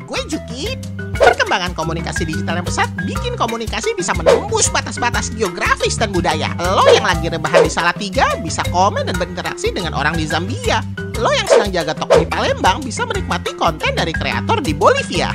Gue Juki. Perkembangan komunikasi digital yang pesat bikin komunikasi bisa menembus batas-batas geografis dan budaya. Lo yang lagi rebahan di Salatiga bisa komen dan berinteraksi dengan orang di Zambia. Lo yang sedang jaga toko di Palembang bisa menikmati konten dari kreator di Bolivia.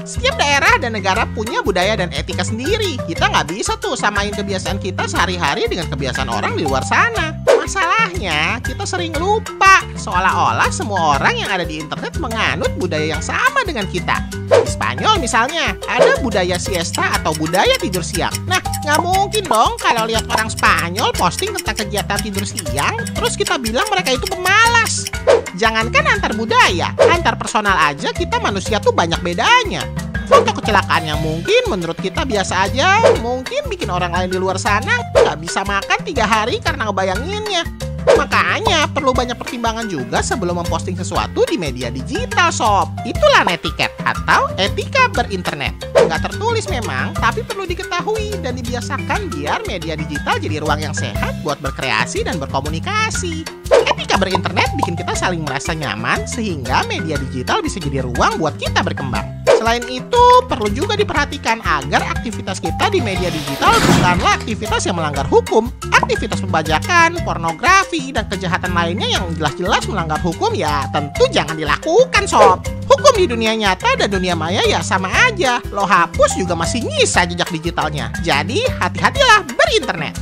Setiap daerah dan negara punya budaya dan etika sendiri. Kita nggak bisa tuh samain kebiasaan kita sehari-hari dengan kebiasaan orang di luar sana. Masalahnya, kita sering lupa seolah-olah semua orang yang ada di internet menganut budaya yang sama dengan kita. Di Spanyol misalnya, ada budaya siesta atau budaya tidur siang. Nah, nggak mungkin dong kalau lihat orang Spanyol posting tentang kegiatan tidur siang, terus kita bilang mereka itu pemalas. Jangankan antar budaya, antar personal aja kita manusia tuh banyak bedanya. Foto kecelakaan yang mungkin menurut kita biasa aja, mungkin bikin orang lain di luar sana nggak bisa makan 3 hari karena ngebayanginnya. Makanya perlu banyak pertimbangan juga sebelum memposting sesuatu di media digital, sob. Itulah netiquette atau etika berinternet. Nggak tertulis memang, tapi perlu diketahui dan dibiasakan biar media digital jadi ruang yang sehat buat berkreasi dan berkomunikasi. Etika berinternet bikin kita saling merasa nyaman sehingga media digital bisa jadi ruang buat kita berkembang. Selain itu, perlu juga diperhatikan agar aktivitas kita di media digital bukanlah aktivitas yang melanggar hukum. Aktivitas pembajakan, pornografi, dan kejahatan lainnya yang jelas-jelas melanggar hukum ya tentu jangan dilakukan, sob. Hukum di dunia nyata dan dunia maya ya sama aja. Lo hapus juga masih nyisa jejak digitalnya. Jadi, hati-hatilah berinternet.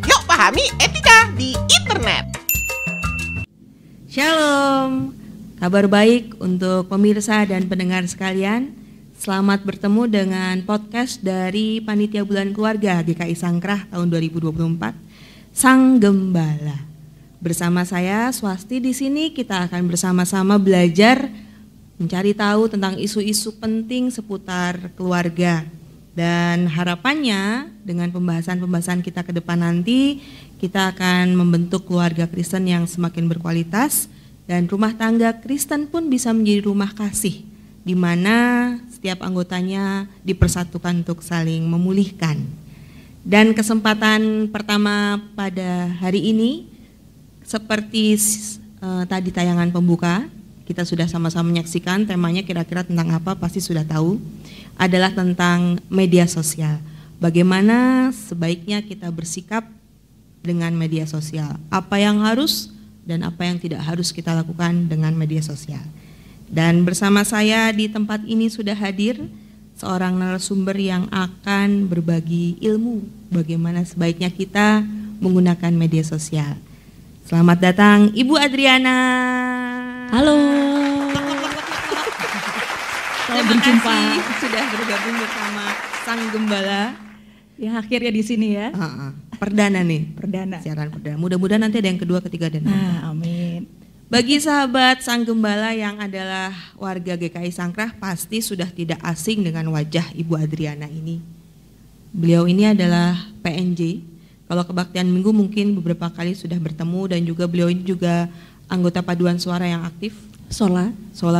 Yuk pahami etika di internet. Shalom. Kabar baik untuk pemirsa dan pendengar sekalian. Selamat bertemu dengan podcast dari Panitia Bulan Keluarga GKI Sangkrah tahun 2024, Sang Gembala. Bersama saya Swasti di sini kita akan bersama-sama belajar mencari tahu tentang isu-isu penting seputar keluarga. Dan harapannya dengan pembahasan-pembahasan kita ke depan nanti kita akan membentuk keluarga Kristen yang semakin berkualitas. Dan rumah tangga Kristen pun bisa menjadi rumah kasih, di mana setiap anggotanya dipersatukan untuk saling memulihkan. Dan kesempatan pertama pada hari ini, seperti tadi tayangan pembuka, kita sudah sama-sama menyaksikan temanya kira-kira tentang apa, pasti sudah tahu, adalah tentang media sosial. Bagaimana sebaiknya kita bersikap dengan media sosial, apa yang harus dan apa yang tidak harus kita lakukan dengan media sosial. Dan bersama saya di tempat ini sudah hadir seorang narasumber yang akan berbagi ilmu bagaimana sebaiknya kita menggunakan media sosial. Selamat datang Ibu Adriana. Halo. Terima kasih sudah bergabung bersama Sang Gembala. Ya akhirnya di sini ya. Perdana nih. Perdana. Siaran perdana. Mudah-mudahan nanti ada yang kedua, ketiga dan keempat. Amin. Bagi sahabat Sang Gembala yang adalah warga GKI Sangkrah pasti sudah tidak asing dengan wajah Ibu Adriana ini. Beliau ini adalah PNJ. Kalau kebaktian minggu mungkin beberapa kali sudah bertemu dan juga beliau ini juga anggota paduan suara yang aktif. Sola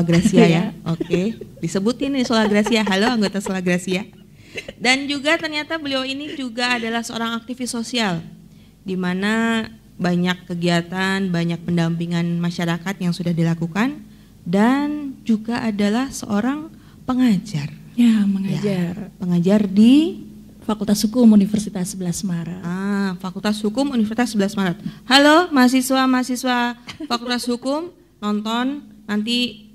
Gracia ya. Oke. Disebutin nih Sola Gracia. Halo anggota Sola Gracia. Dan juga ternyata beliau ini juga adalah seorang aktivis sosial, di mana banyak kegiatan, banyak pendampingan masyarakat yang sudah dilakukan, dan juga adalah seorang pengajar. Ya, mengajar. Ya, pengajar di Fakultas Hukum Universitas 11 Maret. Fakultas Hukum Universitas 11 Maret. Halo mahasiswa Fakultas Hukum, nonton nanti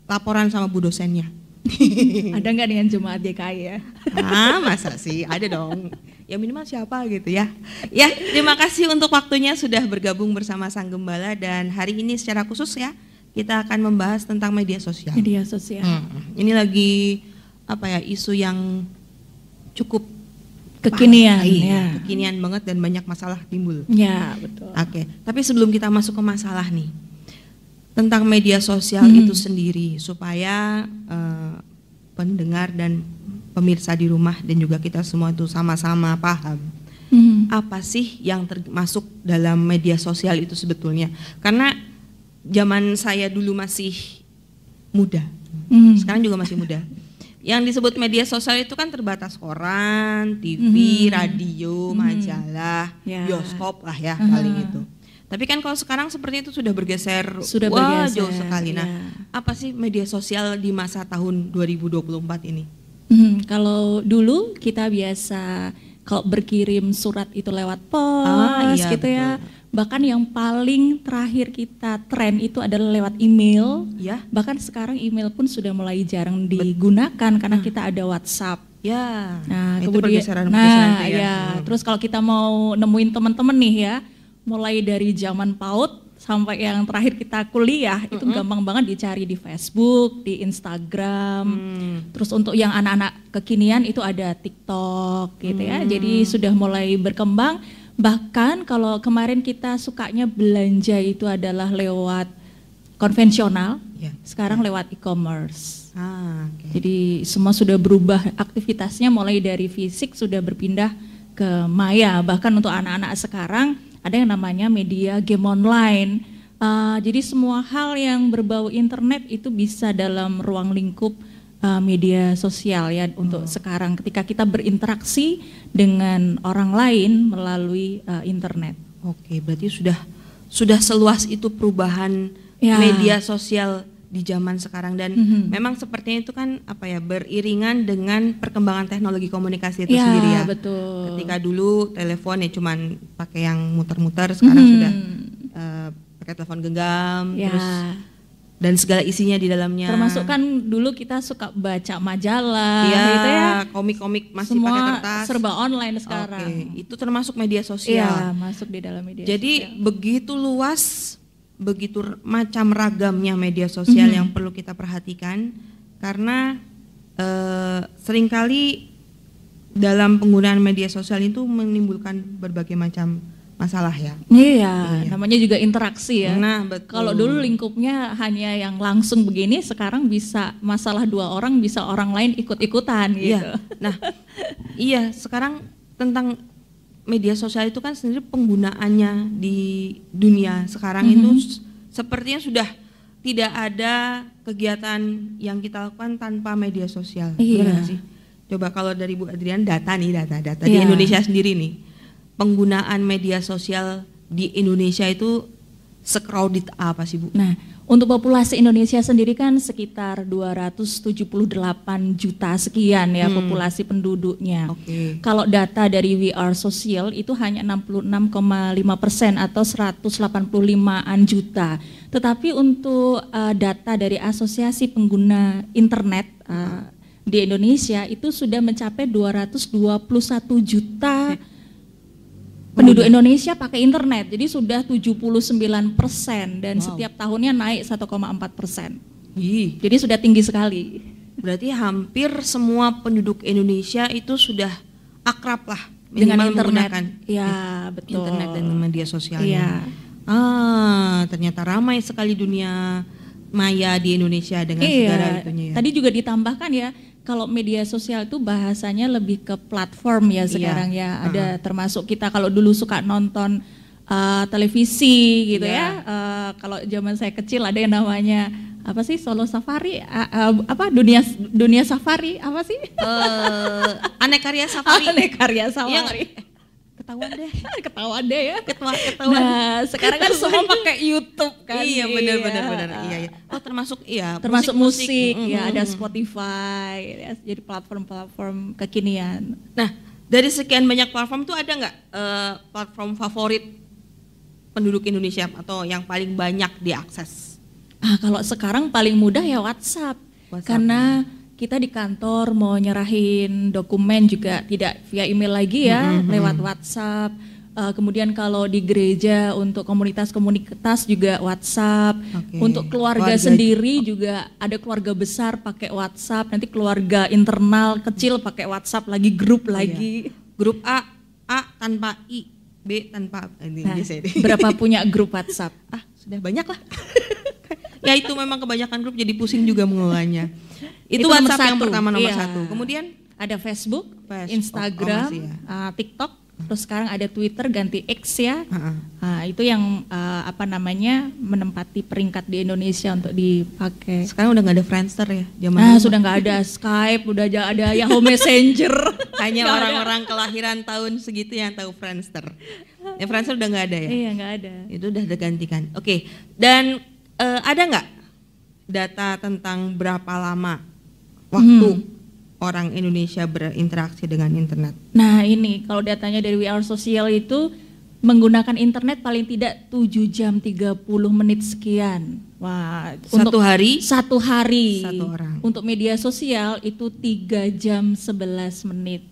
laporan sama Bu dosennya. Ada nggak dengan jemaat GKI ya? Masa sih, ada dong. Ya minimal siapa gitu ya. Ya, terima kasih untuk waktunya sudah bergabung bersama Sang Gembala. Dan hari ini secara khusus ya, kita akan membahas tentang media sosial. Media sosial. Ini lagi isu yang cukup kekinian ya. Kekinian banget dan banyak masalah timbul. Ya, betul. Oke, tapi sebelum kita masuk ke masalah nih, tentang media sosial itu sendiri, supaya pendengar dan pemirsa di rumah dan juga kita semua itu sama-sama paham apa sih yang termasuk dalam media sosial itu sebetulnya. Karena zaman saya dulu masih muda, sekarang juga masih muda. Yang disebut media sosial itu kan terbatas koran, TV, radio, majalah, bioskop lah ya paling itu. Tapi kan kalau sekarang seperti itu sudah bergeser, jauh sekali. Nah, apa sih media sosial di masa tahun 2024 ini? Kalau dulu kita biasa kalau berkirim surat itu lewat pos gitu betul. Ya. Bahkan yang paling terakhir kita tren itu adalah lewat email. Ya. Bahkan sekarang email pun sudah mulai jarang digunakan karena kita ada WhatsApp. Ya. Nah, itu kemudian terus kalau kita mau nemuin teman-teman nih ya, mulai dari zaman PAUD sampai yang terakhir kita kuliah itu gampang banget dicari di Facebook, di Instagram. Terus untuk yang anak-anak kekinian itu ada TikTok gitu ya. Jadi sudah mulai berkembang. Bahkan kalau kemarin kita sukanya belanja itu adalah lewat konvensional, sekarang lewat e-commerce. Jadi semua sudah berubah aktivitasnya, mulai dari fisik sudah berpindah ke maya. Bahkan untuk anak-anak sekarang ada yang namanya media game online. Jadi semua hal yang berbau internet itu bisa dalam ruang lingkup media sosial ya untuk sekarang ketika kita berinteraksi dengan orang lain melalui internet. Oke, berarti sudah seluas itu perubahan media sosial di zaman sekarang dan memang sepertinya itu kan beriringan dengan perkembangan teknologi komunikasi itu sendiri ya. Betul. Ketika dulu telepon ya cuman pakai yang muter-muter, sekarang sudah pakai telepon genggam terus dan segala isinya di dalamnya. Termasuk kan dulu kita suka baca majalah gitu ya. Komik-komik masih semua pakai kertas. Serba online sekarang. Itu termasuk media sosial. Iya, masuk di dalam media Jadi sosial. begitu luas, begitu macam ragamnya media sosial yang perlu kita perhatikan karena seringkali dalam penggunaan media sosial itu menimbulkan berbagai macam masalah ya. Iya, namanya juga interaksi ya. Nah, betul. Kalau dulu lingkupnya hanya yang langsung begini, sekarang bisa masalah dua orang, bisa orang lain ikut-ikutan gitu. Nah, sekarang tentang media sosial itu kan sendiri penggunaannya di dunia sekarang itu sepertinya sudah tidak ada kegiatan yang kita lakukan tanpa media sosial. Benar sih? Coba kalau dari Bu Adrian data di Indonesia sendiri nih. Penggunaan media sosial di Indonesia itu se-crowded apa sih Bu? Nah, untuk populasi Indonesia sendiri kan sekitar 278 juta sekian ya populasi penduduknya. Kalau data dari We Are Social itu hanya 66,5% atau 185-an juta. Tetapi untuk data dari Asosiasi Pengguna Internet di Indonesia itu sudah mencapai 221 juta penduduk Indonesia pakai internet, jadi sudah 79% dan setiap tahunnya naik 1,4%. Jadi sudah tinggi sekali. Berarti hampir semua penduduk Indonesia itu sudah akrab lah dengan internet. Betul. Internet dan media sosialnya. Ternyata ramai sekali dunia maya di Indonesia dengan segala itunya ya. Tadi juga ditambahkan ya, kalau media sosial itu bahasanya lebih ke platform ya sekarang ya. Ada termasuk kita kalau dulu suka nonton televisi gitu ya. Kalau zaman saya kecil ada yang namanya apa sih Solo Safari, dunia Safari apa sih? Aneka Safari. Aneka Safari. Ketahuan deh ya. Ketahuan. Nah, sekarang kan semua pakai YouTube kan. Iya, benar. Iya. Termasuk musik ya, ada Spotify ya, jadi platform-platform kekinian. Nah, dari sekian banyak platform tuh ada nggak platform favorit penduduk Indonesia atau yang paling banyak diakses? Kalau sekarang paling mudah ya WhatsApp. Karena kita di kantor mau nyerahin dokumen juga tidak via email lagi ya, lewat WhatsApp. Kemudian kalau di gereja untuk komunitas juga WhatsApp. Untuk keluarga sendiri juga ada keluarga besar pakai WhatsApp. Nanti keluarga internal kecil pakai WhatsApp lagi, grup lagi. Grup A tanpa I, B tanpa berapa punya grup WhatsApp? Sudah banyak lah. Ya itu memang kebanyakan grup jadi pusing juga mengelolanya. Itu WhatsApp yang pertama nomor satu. Kemudian ada Facebook, Instagram, TikTok, Terus sekarang ada Twitter ganti X ya. Nah, itu yang menempati peringkat di Indonesia untuk dipakai. Sekarang udah nggak ada Friendster ya? Sudah nggak ada Skype, udah ada Yahoo Messenger. Hanya orang-orang kelahiran tahun segitu yang tahu Friendster. Ya Friendster udah nggak ada ya? Iya nggak ada. Itu udah digantikan. Oke. Dan ada nggak data tentang berapa lama waktu orang Indonesia berinteraksi dengan internet? Nah ini kalau datanya dari We Are Social itu menggunakan internet paling tidak 7 jam 30 menit sekian. Wah, Satu hari? Satu hari. Satu orang. Untuk media sosial itu 3 jam 11 menit.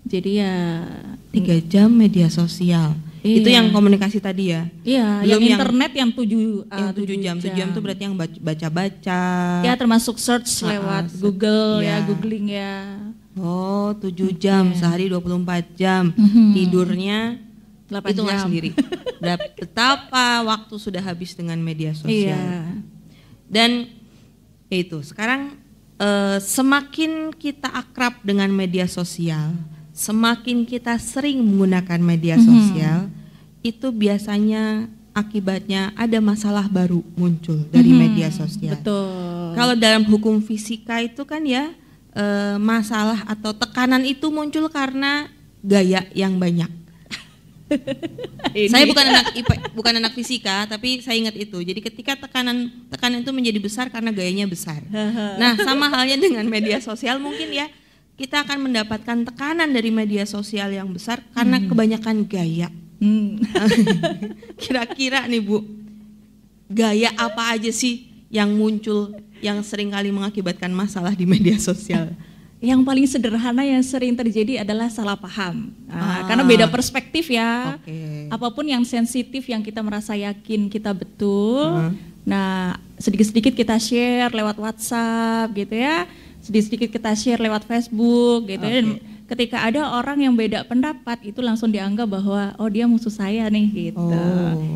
Jadi ya 3 jam media sosial. Iya. Itu yang komunikasi tadi ya? Iya, Belum yang internet yang 7 jam. 7 jam itu berarti yang baca-baca. Ya termasuk search lewat Google ya. Googling ya. Oh, 7 jam sehari 24 jam. Tidurnya 8 itu nggak jam. sendiri. Betapa waktu sudah habis dengan media sosial. Iya. Dan itu sekarang semakin kita akrab dengan media sosial, semakin kita sering menggunakan media sosial, itu biasanya akibatnya ada masalah baru muncul dari media sosial. Betul. Kalau dalam hukum fisika itu kan ya masalah atau tekanan itu muncul karena gaya yang banyak. Saya bukan anak fisika, tapi saya ingat itu. Jadi ketika tekanan itu menjadi besar karena gayanya besar. Nah, sama halnya dengan media sosial mungkin ya, kita akan mendapatkan tekanan dari media sosial yang besar karena kebanyakan gaya. Kira-kira nih Bu, gaya apa aja sih yang muncul yang seringkali mengakibatkan masalah di media sosial? Yang paling sederhana yang sering terjadi adalah salah paham. Karena beda perspektif ya. Okay. Apapun yang sensitif yang kita merasa yakin kita betul. Nah, sedikit-sedikit kita share lewat WhatsApp gitu ya. Sedikit-sedikit kita share lewat Facebook gitu ya. Dan ketika ada orang yang beda pendapat itu langsung dianggap bahwa oh dia musuh saya nih gitu.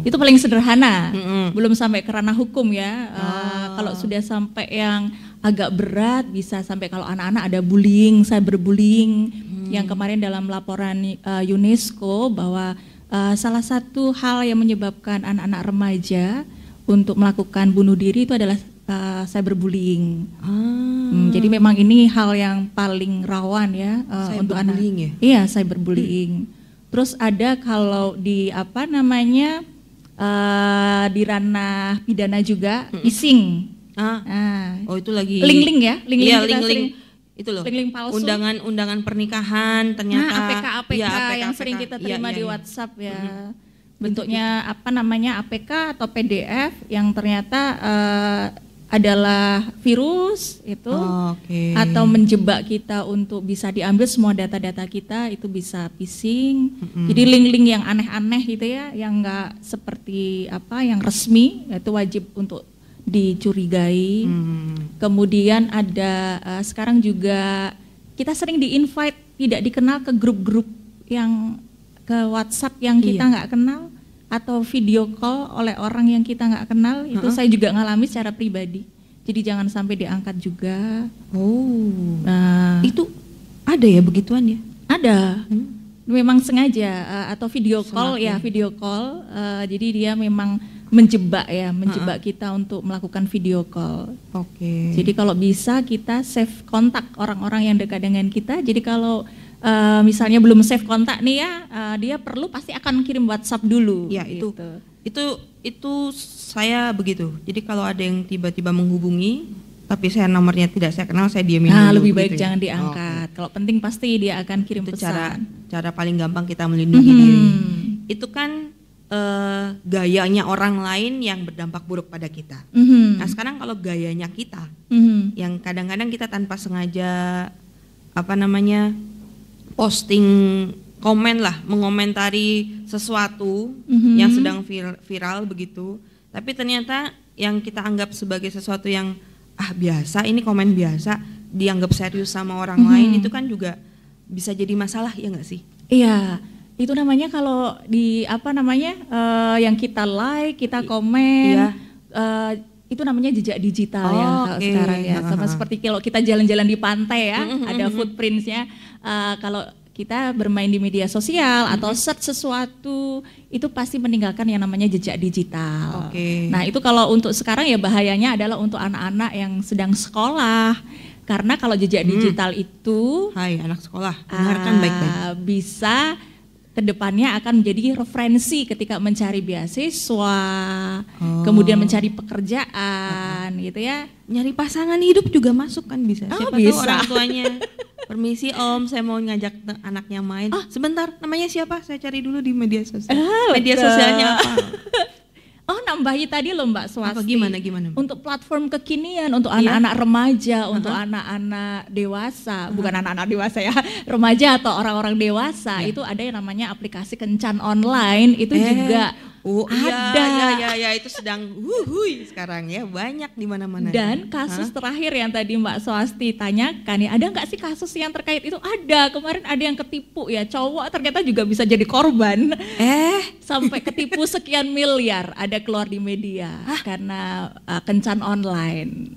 Itu paling sederhana. Belum sampai ke ranah hukum ya. Kalau sudah sampai yang agak berat bisa sampai kalau anak-anak ada bullying, cyberbullying yang kemarin dalam laporan UNESCO bahwa salah satu hal yang menyebabkan anak-anak remaja untuk melakukan bunuh diri itu adalah cyberbullying. Jadi memang ini hal yang paling rawan ya untuk anak. Ya? Iya, cyberbullying. Terus ada kalau di di ranah pidana juga phishing. Oh itu lagi link-link ya, link-link itu loh. Link-link palsu. Undangan pernikahan ternyata. APK yang sering kita terima di WhatsApp ya. Bentuknya APK atau PDF yang ternyata adalah virus itu atau menjebak kita untuk bisa diambil semua data-data kita, itu bisa phishing. Jadi link-link yang aneh-aneh gitu ya, yang enggak seperti yang resmi, itu wajib untuk dicurigai. Kemudian ada sekarang juga kita sering di-invite tidak dikenal ke grup-grup yang ke WhatsApp yang kita nggak kenal, atau video call oleh orang yang kita nggak kenal. Itu saya juga ngalami secara pribadi. Jadi jangan sampai diangkat juga. Nah, itu ada ya begituan ya? Ada. Memang sengaja atau video call ya, video call. Jadi dia memang menjebak kita untuk melakukan video call. Jadi kalau bisa kita save kontak orang-orang yang dekat dengan kita. Jadi kalau misalnya belum save kontak nih ya, dia perlu pasti akan kirim WhatsApp dulu. Ya gitu. itu saya begitu. Jadi kalau ada yang tiba-tiba menghubungi, tapi saya nomornya tidak saya kenal, saya diamin dulu. Lebih baik gitu jangan diangkat. Kalau penting pasti dia akan kirim itu pesan. Cara paling gampang kita melindungi diri. Itu kan gayanya orang lain yang berdampak buruk pada kita. Nah sekarang kalau gayanya kita, yang kadang-kadang kita tanpa sengaja posting komen lah, mengomentari sesuatu yang sedang viral begitu, tapi ternyata yang kita anggap sebagai sesuatu yang biasa, ini komen biasa, dianggap serius sama orang lain, itu kan juga bisa jadi masalah, ya nggak sih? Iya. Itu namanya kalau di yang kita like, kita komen, itu namanya jejak digital sekarang ya. Sama seperti kalau kita jalan-jalan di pantai ya, ada footprints-nya. Kalau kita bermain di media sosial atau search sesuatu, itu pasti meninggalkan yang namanya jejak digital. Oke. Nah itu kalau untuk sekarang ya bahayanya adalah untuk anak-anak yang sedang sekolah, karena kalau jejak digital itu Hai anak sekolah, dengarkan baik-baik. bisa kedepannya akan menjadi referensi ketika mencari beasiswa, kemudian mencari pekerjaan gitu ya. Nyari pasangan hidup juga masuk kan bisa. Oh, Siapa bisa. tahu orang tuanya, permisi om, saya mau ngajak anaknya main. Sebentar, namanya siapa? Saya cari dulu di media sosial. Media betul. sosialnya apa? Oh nambahi tadi loh Mbak Swasti. Apa gimana? Untuk platform kekinian, untuk anak-anak remaja, untuk anak-anak dewasa, bukan anak-anak dewasa ya, remaja atau orang-orang dewasa, itu ada yang namanya aplikasi kencan online, itu juga ada. Iya, itu sedang sekarang ya, banyak di mana-mana. Dan kasus terakhir yang tadi Mbak Swasti tanyakan ya, ada nggak sih kasus yang terkait itu? Ada, kemarin ada yang ketipu ya, cowok ternyata juga bisa jadi korban. Sampai ketipu sekian miliar, ada keluar di media karena kencan online.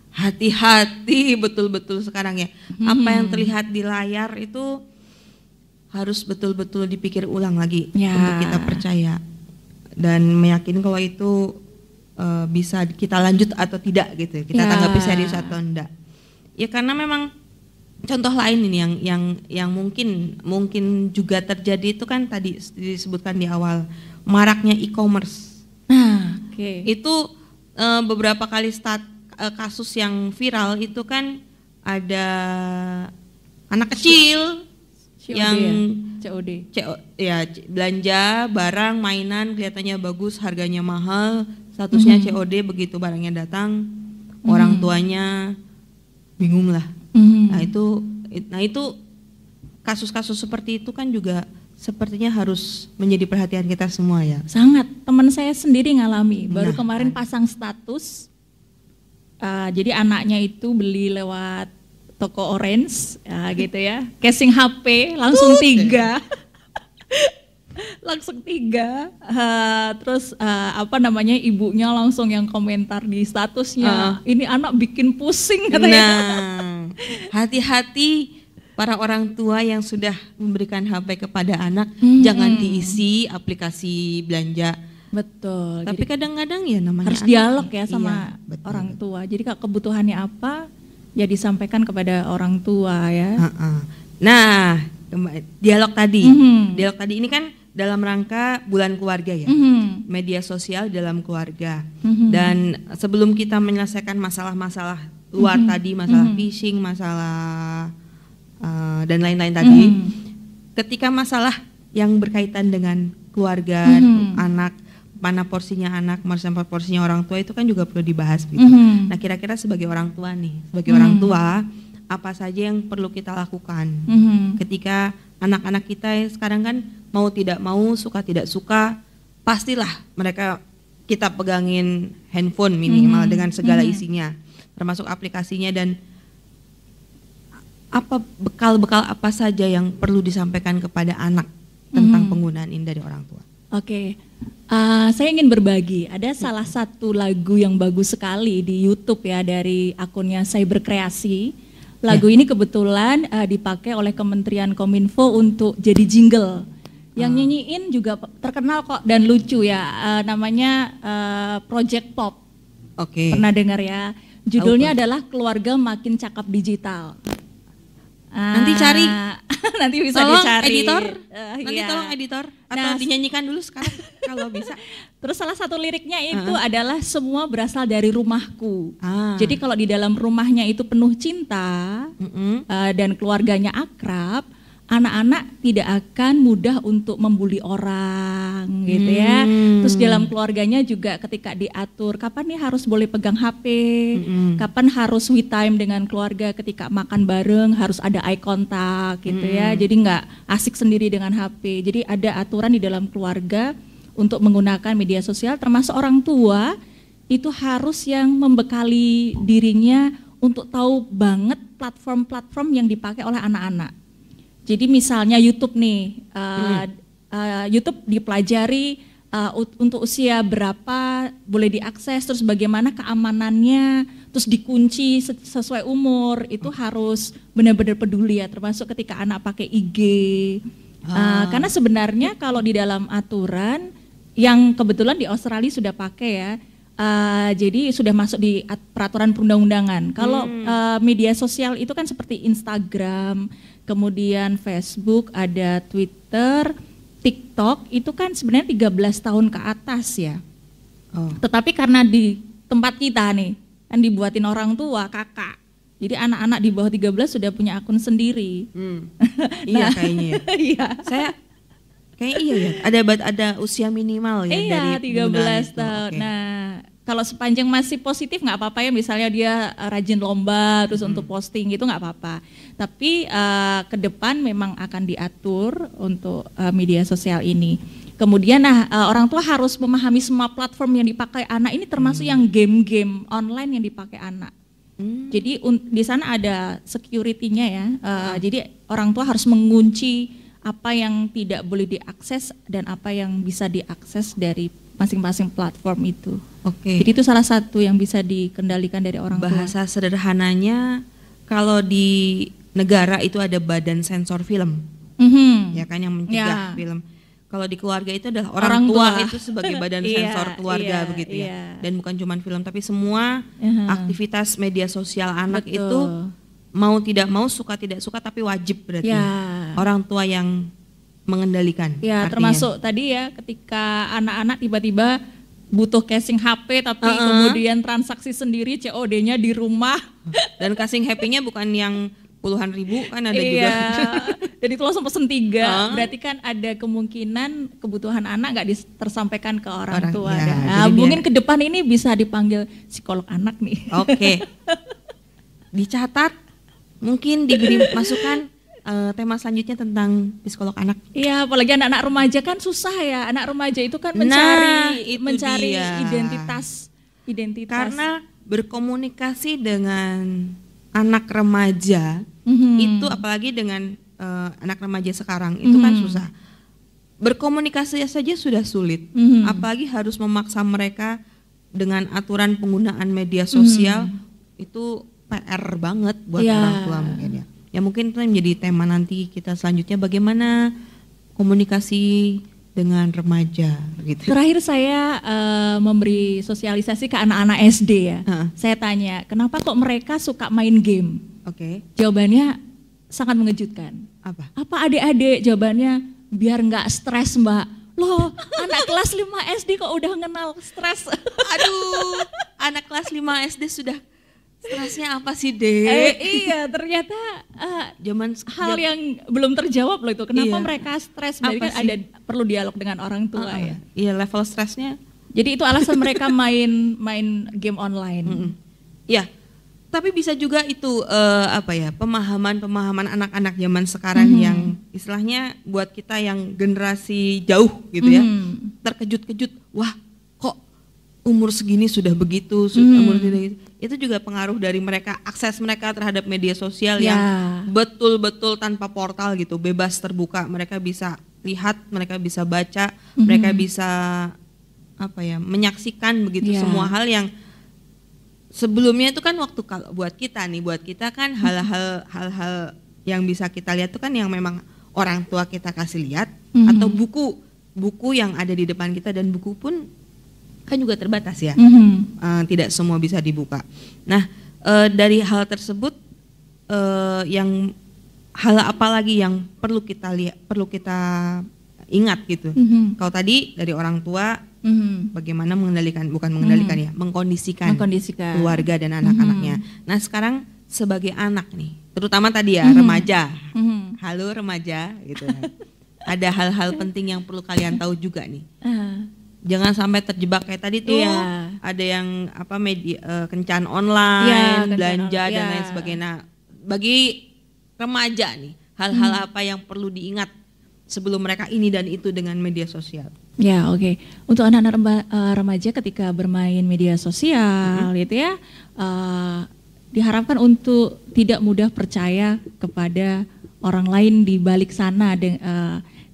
Hati-hati betul-betul sekarang ya. Apa yang terlihat di layar itu harus betul-betul dipikir ulang lagi untuk kita percaya dan meyakini kalau itu bisa kita lanjut atau tidak gitu, kita tanggapi serius atau enggak. Ya karena memang contoh lain ini yang mungkin juga terjadi itu kan tadi disebutkan di awal, maraknya e-commerce. Itu beberapa kali kasus yang viral itu kan ada anak kecil COD belanja barang mainan kelihatannya bagus, harganya mahal, statusnya COD, begitu barangnya datang orang tuanya bingung lah. Nah itu kasus-kasus seperti itu kan juga sepertinya harus menjadi perhatian kita semua ya. Sangat, teman saya sendiri ngalami, baru kemarin pasang status, jadi anaknya itu beli lewat toko orange gitu ya, casing HP langsung 3 langsung 3 terus ibunya langsung yang komentar di statusnya, ini anak bikin pusing katanya. Hati-hati para orang tua yang sudah memberikan HP kepada anak, jangan diisi aplikasi belanja. Betul. Tapi kadang-kadang ya namanya harus dialog ya sama orang tua. Jadi kalau kebutuhannya apa ya disampaikan kepada orang tua ya. Nah, dialog tadi ini kan dalam rangka bulan keluarga ya, media sosial dalam keluarga. Dan sebelum kita menyelesaikan masalah-masalah luar tadi, masalah phishing, masalah dan lain-lain tadi, ketika masalah yang berkaitan dengan keluarga, anak, mana porsinya anak, mana porsinya orang tua, itu kan juga perlu dibahas gitu. Nah kira-kira sebagai orang tua nih, orang tua apa saja yang perlu kita lakukan ketika anak-anak kita yang sekarang kan mau tidak mau, suka tidak suka, pastilah mereka kita pegangin handphone minimal dengan segala isinya, termasuk aplikasinya, dan apa bekal-bekal apa saja yang perlu disampaikan kepada anak tentang penggunaan ini dari orang tua. Oke. Saya ingin berbagi, ada salah satu lagu yang bagus sekali di YouTube ya dari akunnya Cyberkreasi. Lagu ini kebetulan dipakai oleh Kementerian Kominfo untuk jadi jingle. Yang nyanyiin juga terkenal kok dan lucu ya, namanya Project Pop. Pernah dengar ya? Judulnya adalah Keluarga Makin Cakap Digital. Nanti cari, nanti bisa tolong dicari. Editor, nanti tolong editor atau dinyanyikan dulu sekarang kalau bisa. Terus salah satu liriknya itu adalah semua berasal dari rumahku. Jadi kalau di dalam rumahnya itu penuh cinta dan keluarganya akrab, anak-anak tidak akan mudah untuk membuli orang gitu ya. Terus dalam keluarganya juga ketika diatur kapan nih harus boleh pegang HP, kapan harus we time dengan keluarga, ketika makan bareng harus ada eye contact gitu ya. Jadi nggak asik sendiri dengan HP. Jadi ada aturan di dalam keluarga untuk menggunakan media sosial, termasuk orang tua itu harus yang membekali dirinya untuk tahu banget platform-platform yang dipakai oleh anak-anak. Jadi misalnya YouTube nih, YouTube dipelajari untuk usia berapa boleh diakses, terus bagaimana keamanannya, terus dikunci sesuai umur, itu harus benar-benar peduli ya, termasuk ketika anak pakai IG. Karena sebenarnya kalau di dalam aturan yang kebetulan di Australia sudah pakai ya, jadi sudah masuk di peraturan perundang-undangan. Kalau media sosial itu kan seperti Instagram, kemudian Facebook, ada Twitter, TikTok, itu kan sebenarnya 13 tahun ke atas ya. Tetapi karena di tempat kita nih, kan dibuatin orang tua, kakak. Jadi anak-anak di bawah 13 sudah punya akun sendiri. Iya kayaknya ya. Iya. Saya kayak iya ya, ada usia minimal ya dari 13 tahun. Okay. Nah, kalau sepanjang masih positif nggak apa-apa ya, misalnya dia rajin lomba terus untuk posting itu nggak apa-apa. Tapi ke depan memang akan diatur untuk media sosial ini. Kemudian orang tua harus memahami semua platform yang dipakai anak ini, termasuk yang game-game online yang dipakai anak. Jadi di sana ada security-nya ya. Jadi orang tua harus mengunci apa yang tidak boleh diakses dan apa yang bisa diakses dari masing-masing platform itu. Oke. Jadi itu salah satu yang bisa dikendalikan dari orang tua. Bahasa sederhananya, kalau di negara itu ada badan sensor film, ya kan, yang mencegah film. Kalau di keluarga itu adalah orang tua itu sebagai badan sensor keluarga begitu ya. Dan bukan cuma film, tapi semua aktivitas media sosial anak itu mau tidak mau, suka tidak suka, tapi wajib berarti orang tua yang mengendalikan. Ya, artinya termasuk tadi ya, ketika anak-anak tiba-tiba butuh casing HP tapi kemudian transaksi sendiri, COD-nya di rumah. Dan casing HP-nya bukan yang puluhan ribu kan ada juga. Dan itu langsung pesen 3. Berarti kan ada kemungkinan kebutuhan anak nggak tersampaikan ke orang tua. Ya, mungkin ke depan ini bisa dipanggil psikolog anak nih. Oke. Dicatat, mungkin diberi masukan tema selanjutnya tentang psikolog anak. Iya, apalagi anak-anak remaja kan susah ya. Anak remaja itu kan mencari identitas. Karena berkomunikasi dengan anak remaja itu, apalagi dengan anak remaja sekarang itu kan susah. Berkomunikasi saja sudah sulit, apalagi harus memaksa mereka dengan aturan penggunaan media sosial. Itu PR banget buat orang tua mungkin ya. Ya mungkin itu menjadi tema nanti kita selanjutnya, bagaimana komunikasi dengan remaja gitu. Terakhir saya memberi sosialisasi ke anak-anak SD ya. Saya tanya, kenapa kok mereka suka main game? Jawabannya sangat mengejutkan. Apa adik-adik? Jawabannya, biar nggak stres mbak. Loh, anak kelas 5 SD kok udah kenal stres? Aduh, anak kelas 5 SD sudah stresnya apa sih, Dek? Iya, ternyata hal yang belum terjawab loh itu. Kenapa mereka stres? Berarti kan ada perlu dialog dengan orang tua ya. Iya, level stresnya. Jadi itu alasan mereka main game online. Ya, tapi bisa juga itu pemahaman anak-anak zaman sekarang yang istilahnya buat kita yang generasi jauh gitu ya, terkejut-kejut. Wah, kok umur segini sudah begitu, umur segini. Itu juga pengaruh dari mereka, akses mereka terhadap media sosial yang betul-betul tanpa portal gitu, bebas terbuka. Mereka bisa lihat, mereka bisa baca, mereka bisa menyaksikan begitu semua hal yang sebelumnya itu kan waktu kalau buat kita kan hal-hal yang bisa kita lihat itu kan yang memang orang tua kita kasih lihat, atau buku yang ada di depan kita, dan buku pun kan juga terbatas ya, tidak semua bisa dibuka. Nah, dari hal tersebut, yang hal apa lagi yang perlu kita ingat gitu? Kalau tadi dari orang tua, bagaimana mengkondisikan keluarga dan anak-anaknya. Nah, sekarang sebagai anak nih, terutama tadi ya remaja, halo remaja gitu. Ada hal-hal penting yang perlu kalian tahu juga nih. Jangan sampai terjebak kayak tadi tuh, ada yang kencan online, belanja dan lain sebagainya. Bagi remaja nih, hal-hal apa yang perlu diingat sebelum mereka ini dan itu dengan media sosial? Ya, oke. Untuk anak-anak remaja ketika bermain media sosial gitu ya, diharapkan untuk tidak mudah percaya kepada orang lain di balik sana,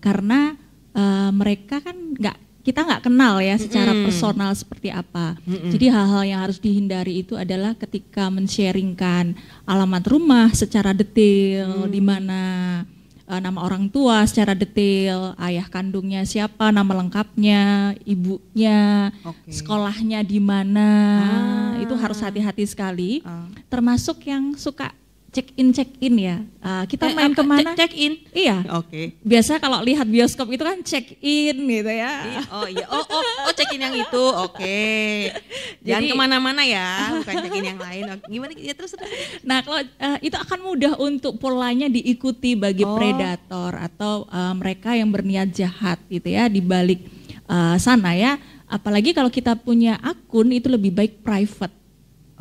karena mereka kan kita nggak kenal ya secara personal seperti apa. Jadi hal-hal yang harus dihindari itu adalah ketika men-sharingkan alamat rumah secara detail, di mana nama orang tua secara detail, ayah kandungnya siapa, nama lengkapnya, ibunya, sekolahnya di mana, itu harus hati-hati sekali. Termasuk yang suka check in ya. Kita main kemana? Check in. Iya. Oke. Biasa kalau lihat bioskop itu kan check in gitu ya. Oh iya. Oh check in yang itu. Oke. Jangan kemana-mana ya. Bukan check in yang lain. Gimana? Ya terus. Nah kalau itu akan mudah untuk polanya diikuti bagi predator atau mereka yang berniat jahat gitu ya di balik sana ya. Apalagi kalau kita punya akun itu lebih baik private.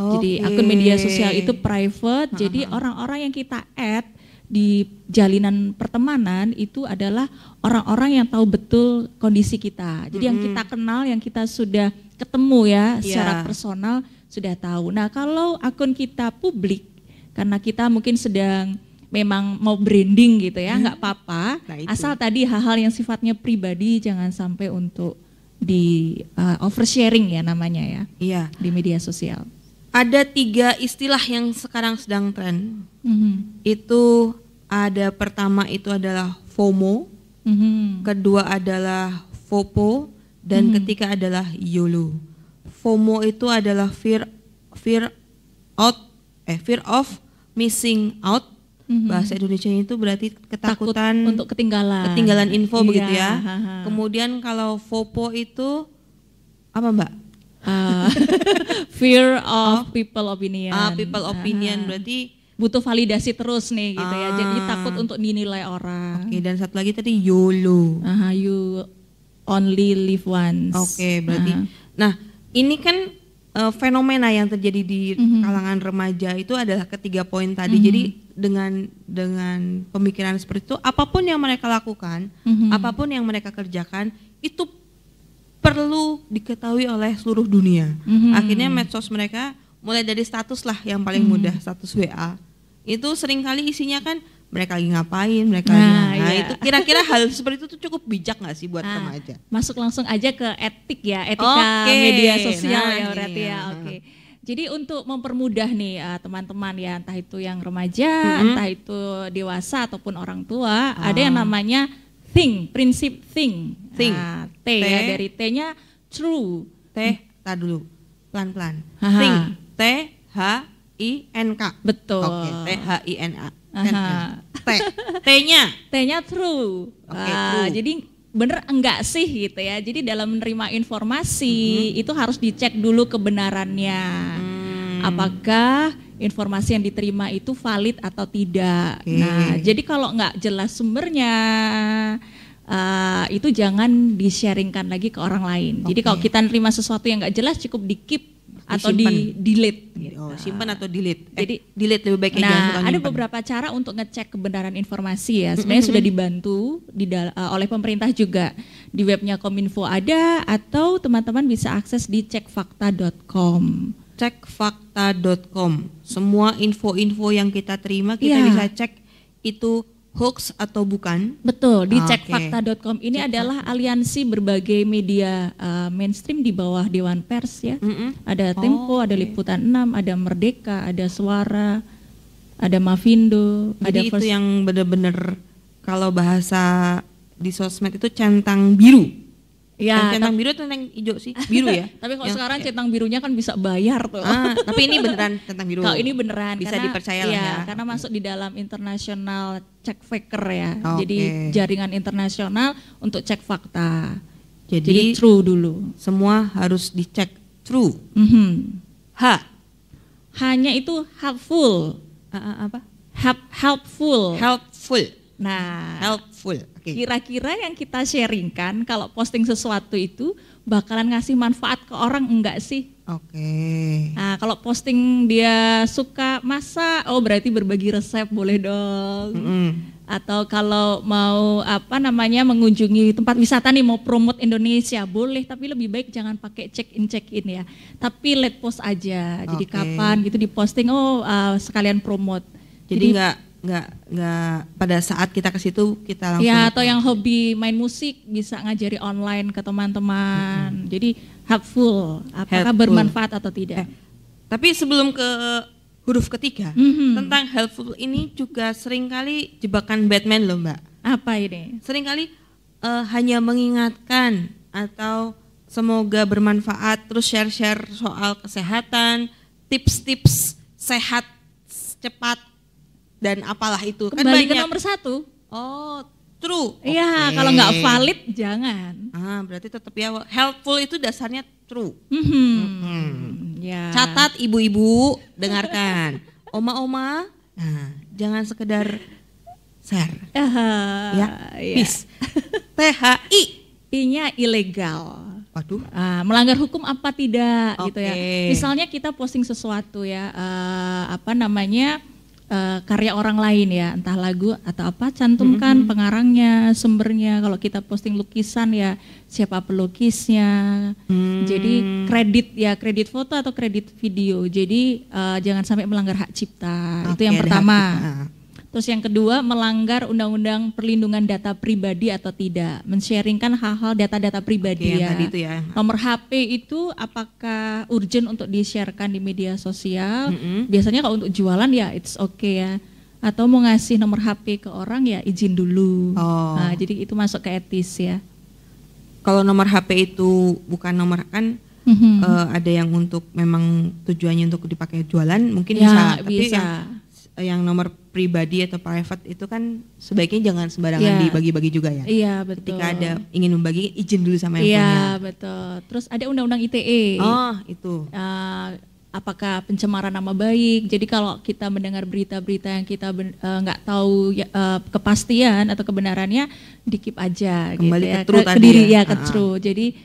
Jadi akun media sosial itu private, jadi orang-orang yang kita add di jalinan pertemanan itu adalah orang-orang yang tahu betul kondisi kita. Jadi yang kita kenal, yang kita sudah ketemu ya secara personal sudah tahu. Nah kalau akun kita publik, karena kita mungkin sedang memang mau branding gitu ya, nggak apa-apa. Asal tadi hal-hal yang sifatnya pribadi jangan sampai untuk di oversharing ya namanya ya, di media sosial. Ada 3 istilah yang sekarang sedang tren. Itu ada pertama itu adalah FOMO, kedua adalah FOPO, dan ketiga adalah YOLO. FOMO itu adalah fear of missing out. Bahasa Indonesia itu berarti ketakutan untuk ketinggalan info begitu ya. Kemudian kalau FOPO itu apa Mbak? Fear of people opinion. People opinion berarti butuh validasi terus nih gitu ya. Jadi takut untuk dinilai orang. Oke, dan satu lagi tadi YOLO. You only live once. Oke, berarti. Nah, ini kan fenomena yang terjadi di kalangan remaja itu adalah ketiga poin tadi. Jadi dengan pemikiran seperti itu, apapun yang mereka lakukan, apapun yang mereka kerjakan itu perlu diketahui oleh seluruh dunia. Akhirnya medsos mereka mulai dari status lah yang paling mudah, status WA. Itu seringkali isinya kan mereka lagi ngapain, mereka itu kira-kira hal seperti itu tuh cukup bijak nggak sih buat remaja? Masuk langsung aja ke etik ya, etika media sosial ya berarti ya. Jadi untuk mempermudah nih teman-teman ya, entah itu yang remaja, entah itu dewasa ataupun orang tua, ada yang namanya prinsip think. T ya, dari T-nya true. Dulu pelan-pelan. Think, THINK. Betul. THINA. T-nya true. True. Jadi bener enggak sih gitu ya. Jadi dalam menerima informasi itu harus dicek dulu kebenarannya. Apakah informasi yang diterima itu valid atau tidak. Nah, jadi kalau enggak jelas sumbernya, itu jangan di-sharingkan lagi ke orang lain. Jadi kalau kita nerima sesuatu yang enggak jelas cukup di-keep atau di-delete. Simpan atau delete. Jadi delete lebih baik. Ada beberapa cara untuk ngecek kebenaran informasi ya. Sebenarnya sudah dibantu oleh pemerintah juga. Di webnya Kominfo ada, atau teman-teman bisa akses di cekfakta.com. Cekfakta.com. Semua info-info yang kita terima kita bisa cek itu hoax atau bukan. Betul, di cekfakta.com ini adalah aliansi berbagai media mainstream di bawah Dewan Pers ya. Ada Tempo, ada Liputan 6, ada Merdeka, ada Suara, ada Mavindo. Jadi ada itu yang benar-benar kalau bahasa di sosmed itu centang biru. Ya, centang biru atau centang hijau sih? Biru ya. Tapi kalau sekarang centang birunya kan bisa bayar tuh. Tapi ini beneran centang biru. Kalau ini beneran bisa dipercaya lah ya. Karena masuk di dalam internasional check faker ya. Jadi jaringan internasional untuk cek fakta. Jadi true dulu. Semua harus dicek true. Hanya itu helpful. Apa? Helpful. Nah, helpful. Kira-kira yang kita sharingkan kalau posting sesuatu itu bakalan ngasih manfaat ke orang enggak sih? Nah, kalau posting dia suka masak, berarti berbagi resep boleh dong. Atau kalau mau mengunjungi tempat wisata nih, mau promote Indonesia boleh, tapi lebih baik jangan pakai check in ya. Tapi let post aja. Jadi kapan gitu diposting sekalian promote. Jadi nggak pada saat kita ke situ kita langsung. Ya, atau yang hobi main musik bisa ngajari online ke teman-teman. Jadi helpful, apakah bermanfaat atau tidak? Tapi sebelum ke huruf ketiga, tentang helpful ini juga seringkali jebakan Batman loh Mbak. Apa ini? Seringkali hanya mengingatkan atau semoga bermanfaat, terus share-share soal kesehatan, tips-tips sehat cepat dan apalah itu. Kembali kan ke nomor 1. Oh, true. Iya, kalau nggak valid jangan. Berarti tetap ya helpful itu dasarnya true. Ya. Catat ibu-ibu, dengarkan. Oma-oma, jangan sekedar share. Ya, peace. THI. I-nya ilegal. Waduh. Melanggar hukum apa tidak gitu ya. Oke. Misalnya kita posting sesuatu ya, karya orang lain ya, entah lagu atau apa, cantumkan pengarangnya, sumbernya. Kalau kita posting lukisan ya, siapa pelukisnya. Jadi kredit foto atau kredit video. Jadi jangan sampai melanggar hak cipta. Itu yang pertama. Terus yang kedua, melanggar undang-undang perlindungan data pribadi atau tidak, men-sharingkan hal-hal data-data pribadi ya. Tadi itu ya. Nomor HP itu apakah urgent untuk di-sharekan di media sosial? Biasanya kalau untuk jualan ya it's okay ya. Atau mau ngasih nomor HP ke orang ya izin dulu. Jadi itu masuk ke etis ya. Kalau nomor HP itu bukan nomor kan ada yang untuk memang tujuannya untuk dipakai jualan mungkin ya, bisa. Tapi yang nomor pribadi atau private itu kan sebaiknya jangan sembarangan dibagi-bagi juga ya. Iya, betul. Ketika ada ingin membagi izin dulu sama yang punya. Iya, betul. Terus ada undang-undang ITE. Itu. Apakah pencemaran nama baik? Jadi kalau kita mendengar berita-berita yang kita nggak tahu kepastian atau kebenarannya, di-keep aja. Kembali gitu ke true tadi diri ya. Ke true. Jadi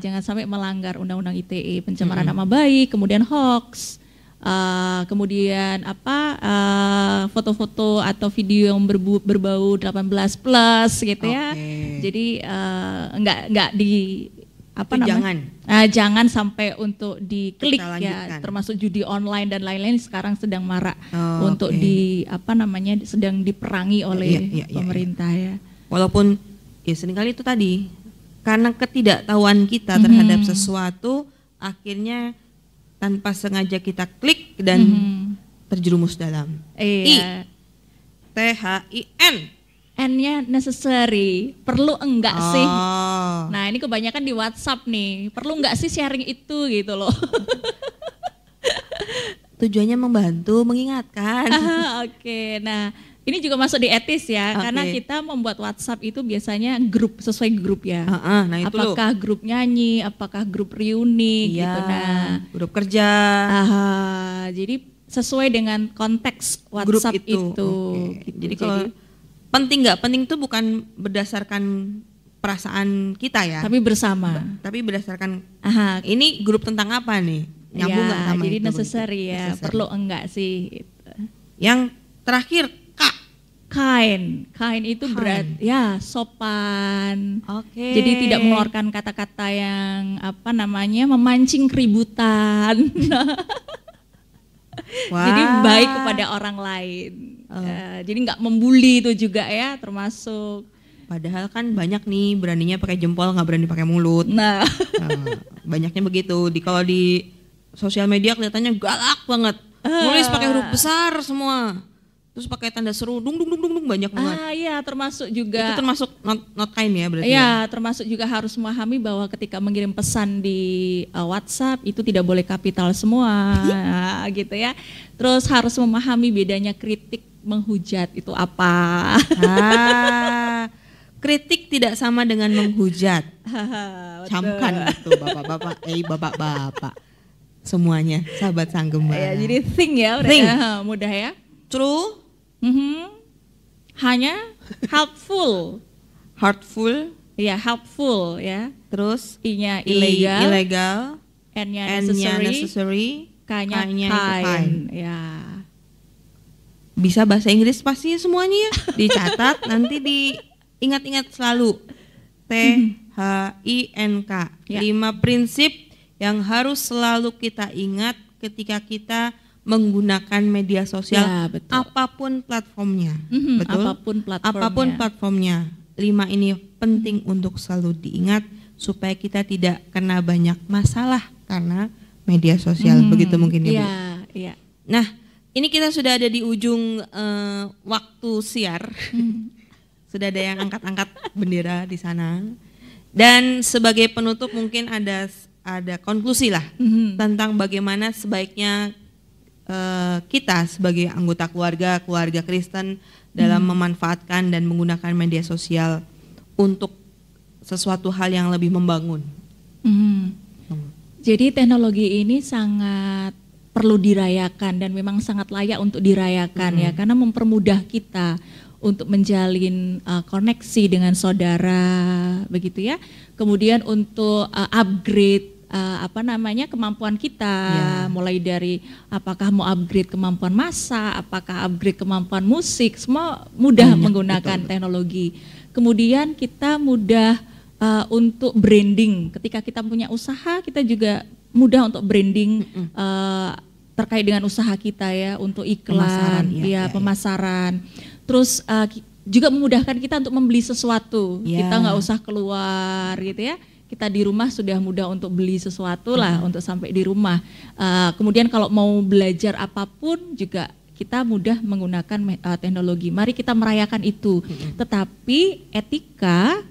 jangan sampai melanggar undang-undang ITE, pencemaran nama baik, kemudian hoax. Kemudian foto-foto atau video yang berbau 18+ gitu ya. Jadi enggak di jangan sampai untuk diklik ya, termasuk judi online dan lain-lain sekarang sedang marak untuk sedang diperangi oleh pemerintah ya. Walaupun ya seringkali itu tadi karena ketidaktahuan kita terhadap sesuatu akhirnya tanpa sengaja kita klik dan terjerumus dalam. Iya. THIN. N-nya necessary, perlu enggak sih? Nah ini kebanyakan di WhatsApp nih, perlu enggak sih sharing itu gitu loh. Tujuannya membantu, mengingatkan. Oke. Nah ini juga masuk di etis ya, karena kita membuat WhatsApp itu biasanya grup, sesuai grup ya. Nah itu apakah grup nyanyi, apakah grup reuni gitu. Nah, grup kerja. Jadi sesuai dengan konteks WhatsApp grup itu. Gitu. Jadi kalau penting nggak penting itu bukan berdasarkan perasaan kita ya. Tapi bersama. Tapi berdasarkan ini grup tentang apa nih? Nyambung nggak sama jadi itu? Necessary ya, perlu enggak sih? Gitu. Yang terakhir Kind itu berat ya, sopan. Jadi tidak mengeluarkan kata-kata yang memancing keributan. Jadi baik kepada orang lain. Jadi nggak membuli itu juga ya, termasuk. Padahal kan banyak nih beraninya pakai jempol, nggak berani pakai mulut. Banyaknya begitu. Kalau di sosial media kelihatannya galak banget. Nulis pakai huruf besar semua. Terus pakai tanda seru, dung banyak banget. Iya, termasuk juga. Itu termasuk not kind ya berarti. Iya, termasuk juga harus memahami bahwa ketika mengirim pesan di WhatsApp itu tidak boleh kapital semua, gitu ya. Terus harus memahami bedanya kritik menghujat itu apa. Kritik tidak sama dengan menghujat. Camkan itu bapak-bapak, semuanya sahabat Sanggema. Ya, jadi think ya, udah mudah ya. True. Hanya helpful. Heartful. Ya, helpful ya. Terus I-nya illegal. N-nya necessary. K-nya kind. Ya. Bisa bahasa Inggris pasti semuanya ya. Dicatat nanti diingat-ingat selalu. THINK. 5 prinsip yang harus selalu kita ingat ketika kita menggunakan media sosial Ya, betul. apapun platformnya. Betul? Apapun platformnya. 5 ini penting untuk selalu diingat supaya kita tidak kena banyak masalah karena media sosial. Begitu mungkin ya, Bu. Iya. Nah, ini kita sudah ada di ujung waktu siar. Sudah ada yang angkat-angkat bendera di sana. Dan sebagai penutup mungkin ada konklusi lah tentang bagaimana sebaiknya kita sebagai anggota keluarga Kristen dalam memanfaatkan dan menggunakan media sosial untuk sesuatu hal yang lebih membangun. Jadi teknologi ini sangat perlu dirayakan dan memang sangat layak untuk dirayakan ya, karena mempermudah kita untuk menjalin koneksi dengan saudara, begitu ya. Kemudian untuk upgrade kemampuan kita, mulai dari apakah mau upgrade kemampuan masak, apakah upgrade kemampuan musik, semua mudah menggunakan teknologi. Kemudian kita mudah untuk branding. Ketika kita punya usaha, kita juga mudah untuk branding terkait dengan usaha kita ya, untuk iklan, pemasaran. Terus juga memudahkan kita untuk membeli sesuatu. Kita nggak usah keluar gitu ya. Kita di rumah sudah mudah untuk beli sesuatu lah untuk sampai di rumah. Kemudian kalau mau belajar apapun juga kita mudah menggunakan teknologi. Mari kita merayakan itu. Tetapi etika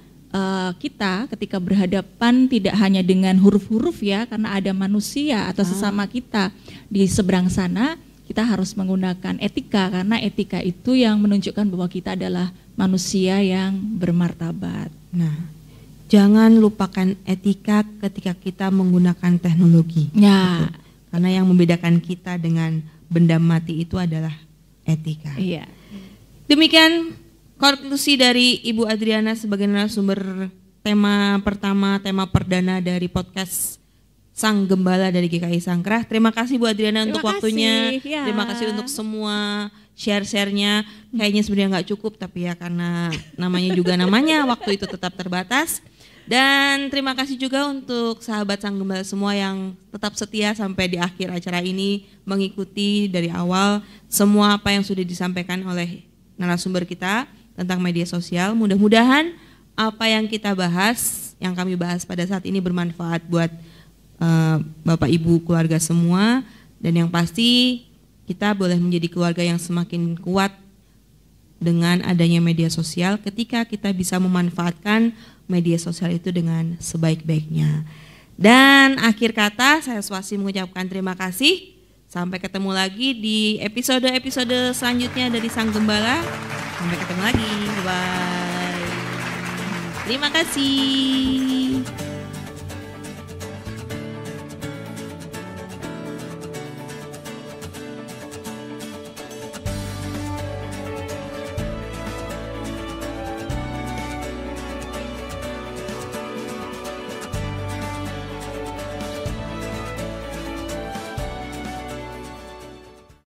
kita ketika berhadapan tidak hanya dengan huruf-huruf ya, karena ada manusia atau sesama kita di seberang sana, kita harus menggunakan etika, karena etika itu yang menunjukkan bahwa kita adalah manusia yang bermartabat. Nah, jangan lupakan etika ketika kita menggunakan teknologi. Ya. Gitu. Karena yang membedakan kita dengan benda mati itu adalah etika. Iya. Demikian konklusi dari Ibu Adriana sebagai narasumber tema perdana dari podcast Sang Gembala dari GKI Sangkrah. Terima kasih Bu Adriana untuk waktunya. Ya. Terima kasih untuk semua share-sharenya. Kayaknya sebenarnya nggak cukup, tapi ya karena namanya waktu itu tetap terbatas. Dan terima kasih juga untuk sahabat Sang Gembala semua yang tetap setia sampai di akhir acara ini, mengikuti dari awal semua apa yang sudah disampaikan oleh narasumber kita tentang media sosial. Mudah-mudahan apa yang kita bahas, yang kami bahas pada saat ini bermanfaat buat Bapak Ibu keluarga semua, dan yang pasti kita boleh menjadi keluarga yang semakin kuat dengan adanya media sosial ketika kita bisa memanfaatkan media sosial itu dengan sebaik-baiknya. Dan akhir kata saya Swasti mengucapkan terima kasih. Sampai ketemu lagi di episode-episode selanjutnya dari Sang Gembala. Sampai ketemu lagi. Bye. Terima kasih.